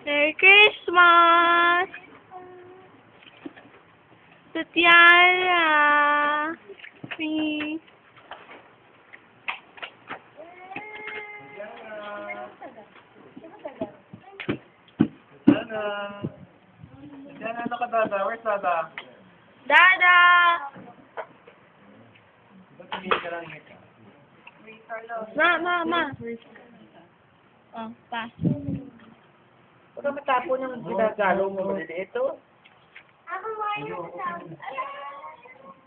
Merry Christmas! Tatiana! Me. Diana, ano ka, Dada? Where's Dada? Dada! Ba't hindi ka lang ito? Ma. Oh, pass. Huwag ka matapon yung ginagalo mo. Ito.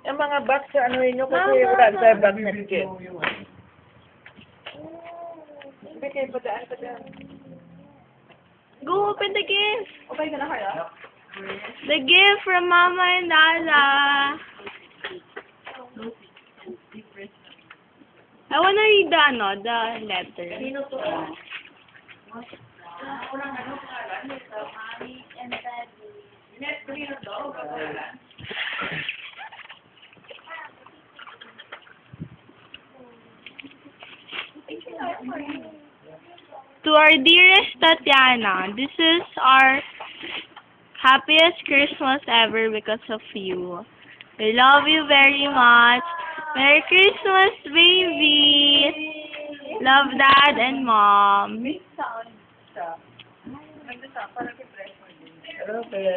Yung mga box, ano yun kasi wala sa box na ticket. Sabi kayo, padaan. Go open the gift! Okay ka na kaya? The gift from Mama and Dada. I wanna read the letter. Sino to? To our dearest Tatiana, this is our happiest Christmas ever because of you. We love you very much. Merry Christmas, baby! Love, Dad and Mom. Hello, Bear.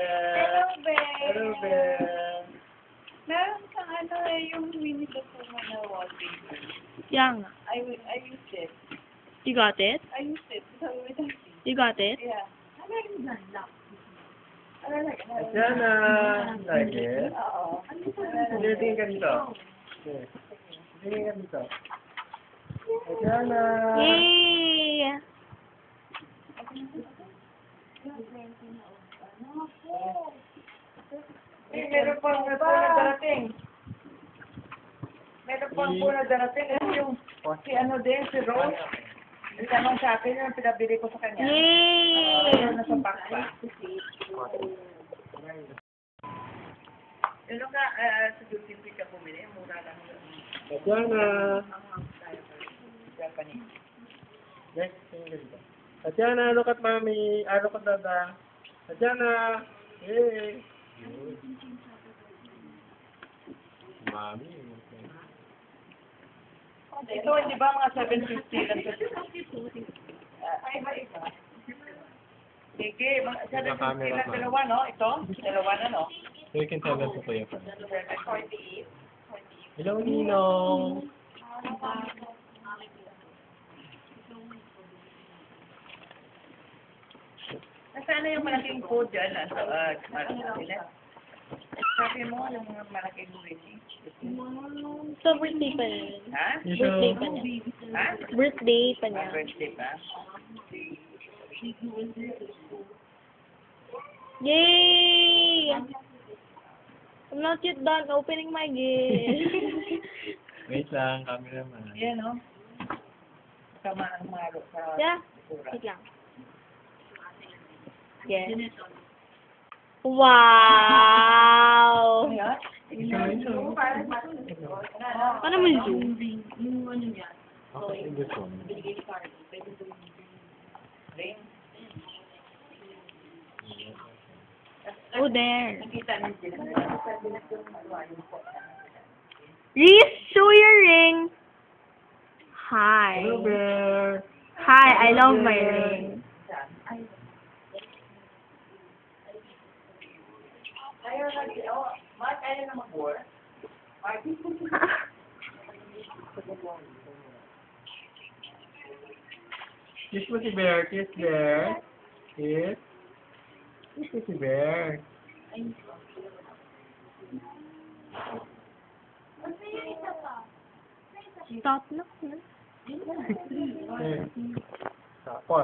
Hello, Bear. Hello, Bear. Meron kang yung Winnie the Pooh na wallpaper. Yeah nga. I used it. You got it? I used it. So, You got it? yeah. Diana. Like it? Oo. Tingin ka dito. Tingin ka dito. Diana. Yay! Meron pang po na darating. Meron pang po na darating. Yung si ano din, si Rose. Itanong sa akin yung pinabili ko sa kanya. Yay! Ayun, nasa box pa. Ano ka, sa duty free ka bumili, mura lang. Tatiana. Japanese. Yes, tingin ka dito. Tatiana, look at mommy. Look at Dada. Tatiana. Yay. Mami. Ito, hindi ba mga 750 lang? Iba. Sige, mga 750 lang dalawa, no? Ito? Dalawa na, no? So you can tell them to play a friend. 48. Hello, Ninong! Nasaan na yung malaking code dyan? Sabi mo, yung mga malaking waiting. So, birthday pa niya. Ha? Birthday pa niya. Ha? Birthday pa niya. Birthday pa? Yay! I'm not yet done opening my gift. Wait lang, cameraman. Yan, no? Tama ang malo sa Yeah. tura. Wait lang. Yes. Wow! Ano yan? Paano mo zoom? Okay, in this one. Ring. Oh, there. Nakita niyo sila. Reese, show your ring. Hi. Hello, Bear. Hi, I love my ring. Ayaw na, Mark, ayaw na mag-work. Mark, kiss mo si Bear, kiss Bear. Kiss. Kiss mo si Bear. Stop na. Tapos.